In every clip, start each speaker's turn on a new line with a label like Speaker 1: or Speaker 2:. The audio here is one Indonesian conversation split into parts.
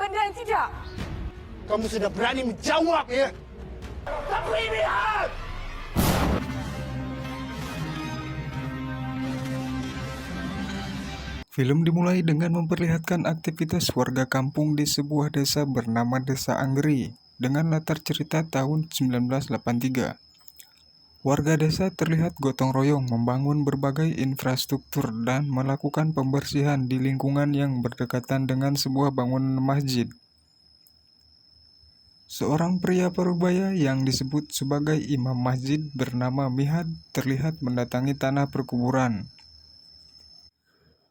Speaker 1: anda tidak?
Speaker 2: Kamu sudah berani menjawab ya? Tapi lihat!
Speaker 3: Film dimulai dengan memperlihatkan aktivitas warga kampung di sebuah desa bernama Desa Anggeri dengan latar cerita tahun 1983. Warga desa terlihat gotong royong membangun berbagai infrastruktur dan melakukan pembersihan di lingkungan yang berdekatan dengan sebuah bangunan masjid. Seorang pria parubaya yang disebut sebagai imam masjid bernama Mihad terlihat mendatangi tanah perkuburan.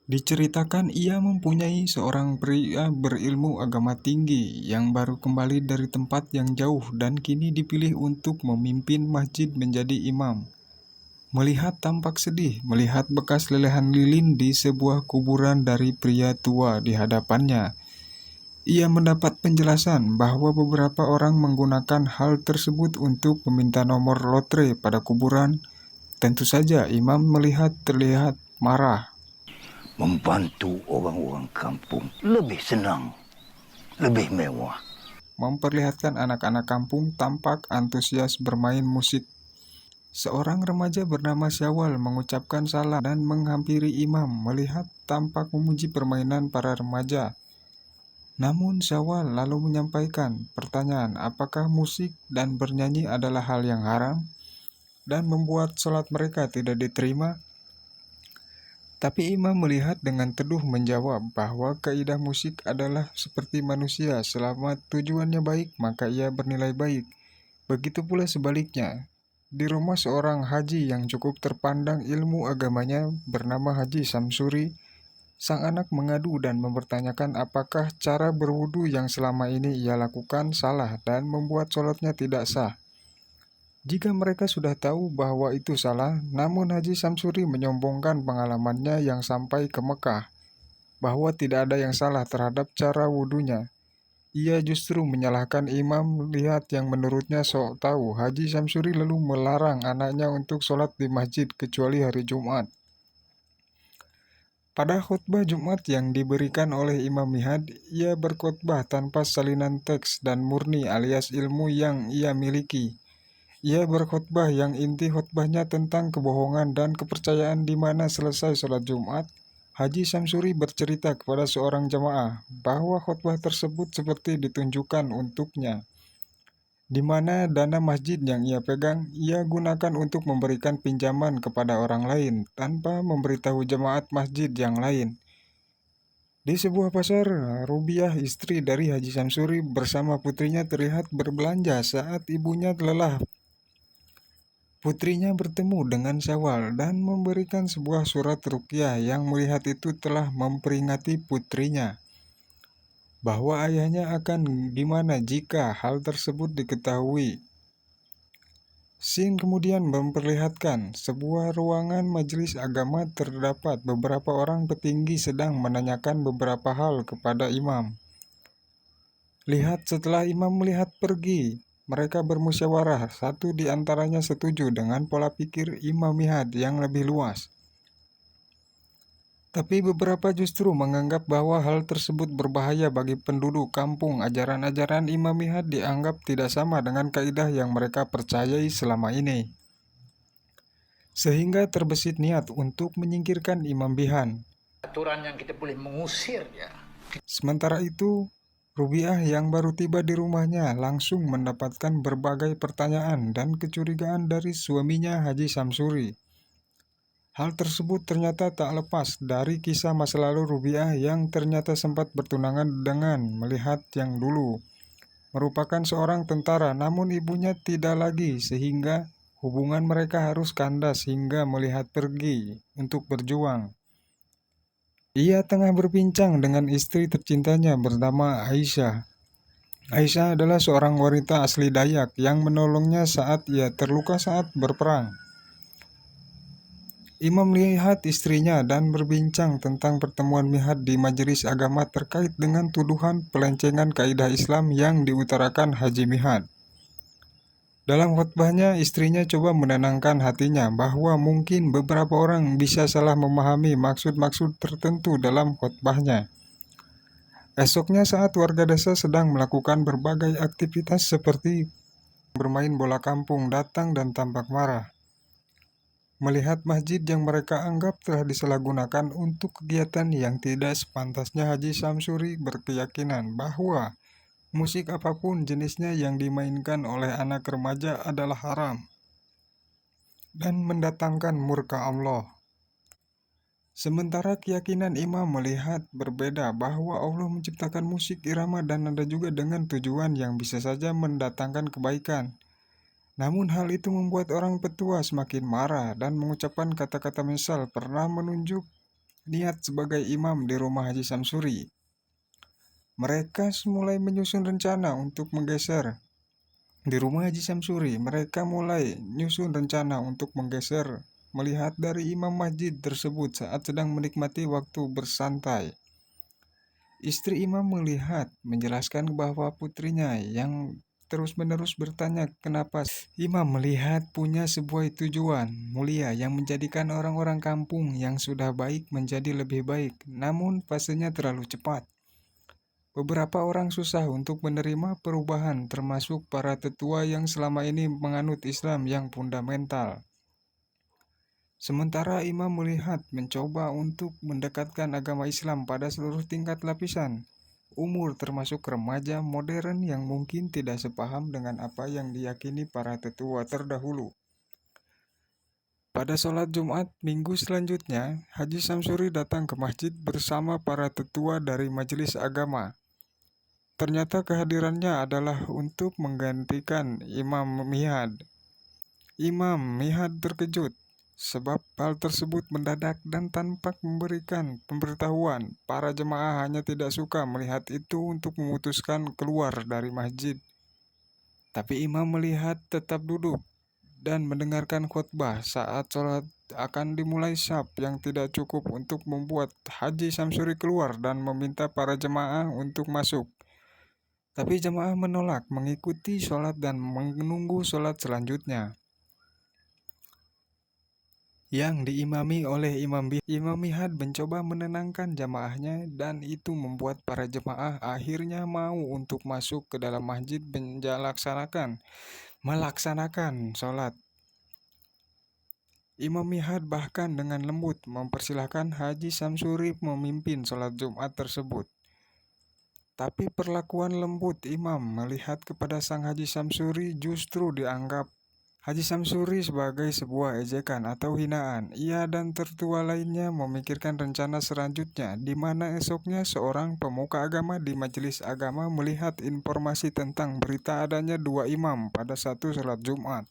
Speaker 3: Diceritakan ia mempunyai seorang pria berilmu agama tinggi yang baru kembali dari tempat yang jauh dan kini dipilih untuk memimpin masjid menjadi imam. Melihat tampak sedih melihat bekas lelehan lilin di sebuah kuburan dari pria tua di hadapannya. Ia mendapat penjelasan bahwa beberapa orang menggunakan hal tersebut untuk meminta nomor lotre pada kuburan. Tentu saja imam melihat terlihat marah.
Speaker 4: Membantu orang-orang kampung lebih senang, lebih mewah.
Speaker 3: Memperlihatkan anak-anak kampung tampak antusias bermain musik. Seorang remaja bernama Syawal mengucapkan salam dan menghampiri imam melihat tampak memuji permainan para remaja. Namun Syawal lalu menyampaikan pertanyaan apakah musik dan bernyanyi adalah hal yang haram dan membuat sholat mereka tidak diterima. Tapi imam melihat dengan teduh menjawab bahwa kaidah musik adalah seperti manusia, selama tujuannya baik maka ia bernilai baik. Begitu pula sebaliknya. Di rumah seorang haji yang cukup terpandang ilmu agamanya bernama Haji Samsuri, sang anak mengadu dan mempertanyakan apakah cara berwudu yang selama ini ia lakukan salah dan membuat sholatnya tidak sah. Jika mereka sudah tahu bahwa itu salah, namun Haji Samsuri menyombongkan pengalamannya yang sampai ke Mekah, bahwa tidak ada yang salah terhadap cara wudunya. Ia justru menyalahkan imam lihat yang menurutnya sok tahu. Haji Samsuri lalu melarang anaknya untuk sholat di masjid kecuali hari Jumat. Pada khutbah Jumat yang diberikan oleh Imam Mihad, ia berkhutbah tanpa salinan teks dan murni alias ilmu yang ia miliki. Ia berkhutbah yang inti khutbahnya tentang kebohongan dan kepercayaan di mana selesai sholat Jumat, Haji Samsuri bercerita kepada seorang jemaah bahwa khutbah tersebut seperti ditunjukkan untuknya, di mana dana masjid yang ia pegang, ia gunakan untuk memberikan pinjaman kepada orang lain tanpa memberitahu jemaat masjid yang lain. Di sebuah pasar, Rubiah, istri dari Haji Samsuri, bersama putrinya terlihat berbelanja saat ibunya lelah. Putrinya bertemu dengan Syawal dan memberikan sebuah surat ruqyah yang melihat itu telah memperingati putrinya bahwa ayahnya akan gimana jika hal tersebut diketahui. Scene kemudian memperlihatkan sebuah ruangan majelis agama terdapat beberapa orang petinggi sedang menanyakan beberapa hal kepada imam. Lihat setelah imam melihat pergi, mereka bermusyawarah, satu di antaranya setuju dengan pola pikir Imam Mihad yang lebih luas. Tapi beberapa justru menganggap bahwa hal tersebut berbahaya bagi penduduk kampung. Ajaran-ajaran Imam Mihad dianggap tidak sama dengan kaidah yang mereka percayai selama ini. Sehingga terbesit niat untuk menyingkirkan Imam Bihan.
Speaker 4: Aturan yang kita boleh mengusir ya.
Speaker 3: Sementara itu, Rubiah yang baru tiba di rumahnya langsung mendapatkan berbagai pertanyaan dan kecurigaan dari suaminya Haji Samsuri. Hal tersebut ternyata tak lepas dari kisah masa lalu Rubiah yang ternyata sempat bertunangan dengan melihat yang dulu merupakan seorang tentara, namun ibunya tidak lagi sehingga hubungan mereka harus kandas hingga melihat pergi untuk berjuang. Ia tengah berbincang dengan istri tercintanya bernama Aisyah. Aisyah adalah seorang wanita asli Dayak yang menolongnya saat ia terluka saat berperang. Imam melihat istrinya dan berbincang tentang pertemuan Mihad di majelis agama terkait dengan tuduhan pelencengan kaidah Islam yang diutarakan Haji Mihad. Dalam khutbahnya, istrinya coba menenangkan hatinya bahwa mungkin beberapa orang bisa salah memahami maksud-maksud tertentu dalam khutbahnya. Esoknya saat warga desa sedang melakukan berbagai aktivitas seperti bermain bola kampung, datang dan tampak marah. Melihat masjid yang mereka anggap telah disalahgunakan untuk kegiatan yang tidak sepantasnya, Haji Samsuri berkeyakinan bahwa musik apapun jenisnya yang dimainkan oleh anak remaja adalah haram dan mendatangkan murka Allah. Sementara keyakinan Imam melihat berbeda bahwa Allah menciptakan musik, irama, dan nada juga dengan tujuan yang bisa saja mendatangkan kebaikan. Namun hal itu membuat orang petua semakin marah dan mengucapkan kata-kata menyesal pernah menunjuk niat sebagai imam di rumah Haji Samsuri. Mereka mulai menyusun rencana untuk menggeser di rumah Haji Samsuri. Mereka mulai menyusun rencana untuk menggeser melihat dari imam masjid tersebut saat sedang menikmati waktu bersantai. Istri imam melihat menjelaskan bahwa putrinya yang terus-menerus bertanya kenapa imam melihat punya sebuah tujuan mulia yang menjadikan orang-orang kampung yang sudah baik menjadi lebih baik, namun fasenya terlalu cepat. Beberapa orang susah untuk menerima perubahan, termasuk para tetua yang selama ini menganut Islam yang fundamental. Sementara imam melihat mencoba untuk mendekatkan agama Islam pada seluruh tingkat lapisan umur, termasuk remaja modern yang mungkin tidak sepaham dengan apa yang diyakini para tetua terdahulu. Pada sholat Jumat minggu selanjutnya, Haji Samsuri datang ke masjid bersama para tetua dari majelis agama. Ternyata kehadirannya adalah untuk menggantikan Imam Mihad. Imam Mihad terkejut sebab hal tersebut mendadak dan tanpa memberikan pemberitahuan. Para jemaah hanya tidak suka melihat itu untuk memutuskan keluar dari masjid. Tapi imam melihat tetap duduk dan mendengarkan khutbah saat sholat akan dimulai syab yang tidak cukup untuk membuat Haji Samsuri keluar dan meminta para jemaah untuk masuk. Tapi jemaah menolak mengikuti sholat dan menunggu sholat selanjutnya yang diimami oleh Imam Mihad mencoba menenangkan jamaahnya, dan itu membuat para jemaah akhirnya mau untuk masuk ke dalam masjid melaksanakan sholat. Imam Mihad bahkan dengan lembut mempersilahkan Haji Samsuri memimpin sholat Jumat tersebut. Tapi perlakuan lembut imam melihat kepada sang Haji Samsuri justru dianggap Haji Samsuri sebagai sebuah ejekan atau hinaan. Ia dan tertua lainnya memikirkan rencana selanjutnya, di mana esoknya seorang pemuka agama di majelis agama melihat informasi tentang berita adanya dua imam pada satu sholat Jumat.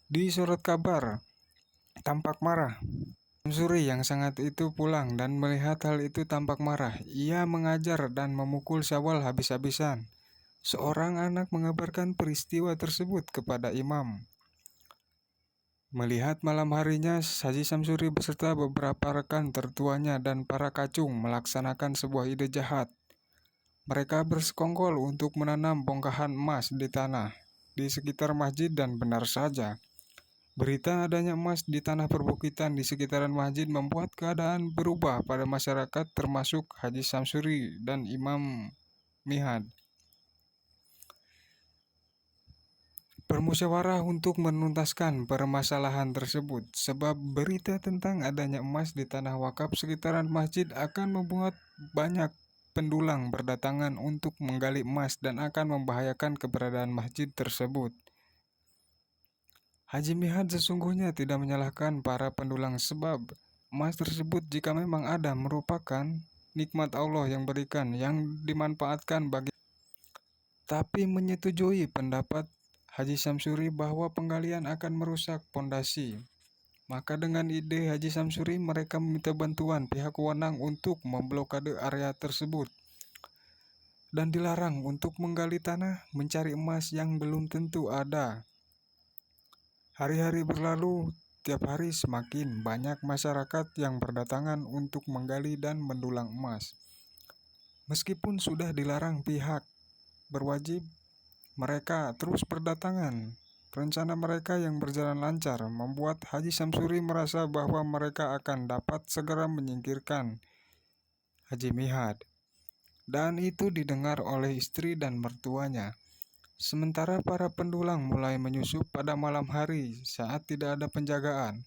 Speaker 3: Di surat kabar, tampak marah. Samsuri yang sangat itu pulang dan melihat hal itu tampak marah. Ia mengajar dan memukul Syawal habis-habisan. Seorang anak mengabarkan peristiwa tersebut kepada imam. Melihat malam harinya, Haji Samsuri beserta beberapa rekan tertuanya dan para kacung melaksanakan sebuah ide jahat. Mereka bersekongkol untuk menanam bongkahan emas di tanah di sekitar masjid, dan benar saja, berita adanya emas di tanah perbukitan di sekitaran masjid membuat keadaan berubah pada masyarakat, termasuk Haji Samsuri dan Imam Mihad. Bermusyawarah untuk menuntaskan permasalahan tersebut, sebab berita tentang adanya emas di tanah wakaf sekitaran masjid akan membuat banyak pendulang berdatangan untuk menggali emas dan akan membahayakan keberadaan masjid tersebut. Haji Mihad sesungguhnya tidak menyalahkan para pendulang, sebab emas tersebut jika memang ada merupakan nikmat Allah yang berikan yang dimanfaatkan bagi, tapi menyetujui pendapat Haji Samsuri bahwa penggalian akan merusak pondasi. Maka dengan ide Haji Samsuri, mereka meminta bantuan pihak wewenang untuk memblokade area tersebut dan dilarang untuk menggali tanah mencari emas yang belum tentu ada. Hari-hari berlalu, tiap hari semakin banyak masyarakat yang berdatangan untuk menggali dan mendulang emas. Meskipun sudah dilarang pihak berwajib, mereka terus berdatangan. Rencana mereka yang berjalan lancar membuat Haji Samsuri merasa bahwa mereka akan dapat segera menyingkirkan Haji Mihad. dan itu didengar oleh istri dan mertuanya. Sementara para pendulang mulai menyusup pada malam hari saat tidak ada penjagaan.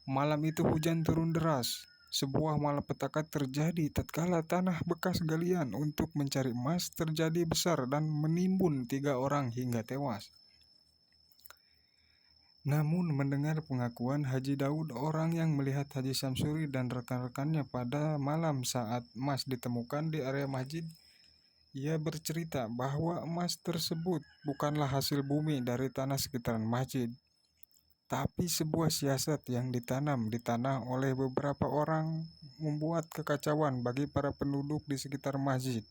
Speaker 3: Malam itu hujan turun deras. Sebuah malapetaka terjadi tatkala tanah bekas galian untuk mencari emas terjadi besar dan menimbun 3 orang hingga tewas. Namun mendengar pengakuan Haji Daud, orang yang melihat Haji Samsuri dan rekan-rekannya pada malam saat emas ditemukan di area masjid, ia bercerita bahwa emas tersebut bukanlah hasil bumi dari tanah sekitaran masjid, tapi sebuah siasat yang ditanam di tanah oleh beberapa orang membuat kekacauan bagi para penduduk di sekitar masjid.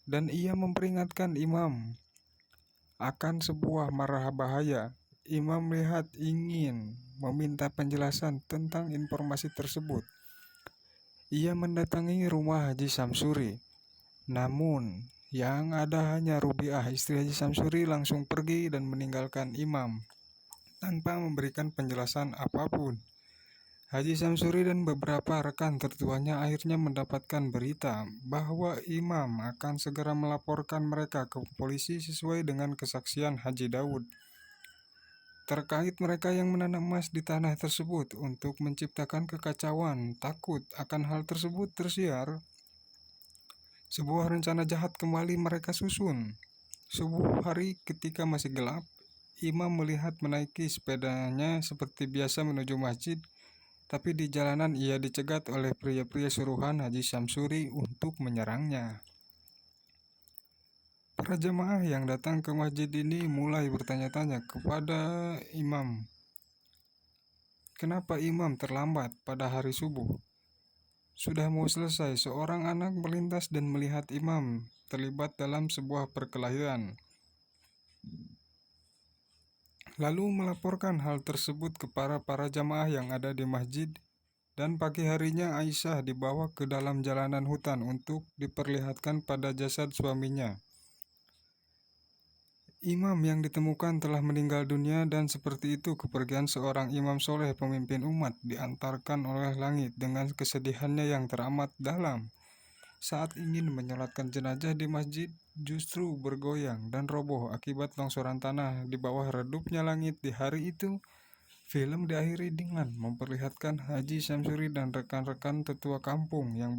Speaker 3: Dan ia memperingatkan imam akan sebuah marah bahaya. Imam melihat ingin meminta penjelasan tentang informasi tersebut. Ia mendatangi rumah Haji Samsuri. Namun, yang ada hanya Rubiah, istri Haji Samsuri, langsung pergi dan meninggalkan imam tanpa memberikan penjelasan apapun. Haji Samsuri dan beberapa rekan tertuanya akhirnya mendapatkan berita bahwa imam akan segera melaporkan mereka ke polisi sesuai dengan kesaksian Haji Daud terkait mereka yang menanam emas di tanah tersebut untuk menciptakan kekacauan. Takut akan hal tersebut tersiar, sebuah rencana jahat kembali mereka susun. Subuh hari ketika masih gelap, imam melihat menaiki sepedanya seperti biasa menuju masjid, tapi di jalanan ia dicegat oleh pria-pria suruhan Haji Samsuri untuk menyerangnya. Para jemaah yang datang ke masjid ini mulai bertanya-tanya kepada imam, kenapa imam terlambat pada hari subuh? Sudah mau selesai, seorang anak melintas dan melihat imam terlibat dalam sebuah perkelahian, lalu melaporkan hal tersebut kepada para jamaah yang ada di masjid. Dan pagi harinya Aisyah dibawa ke dalam jalanan hutan untuk diperlihatkan pada jasad suaminya. Imam yang ditemukan telah meninggal dunia, dan seperti itu kepergian seorang imam soleh pemimpin umat diantarkan oleh langit dengan kesedihannya yang teramat dalam. Saat ingin menyolatkan jenazah di masjid, justru bergoyang dan roboh akibat longsoran tanah di bawah redupnya langit di hari itu. Film diakhiri dengan memperlihatkan Haji Samsuri dan rekan-rekan tetua kampung yang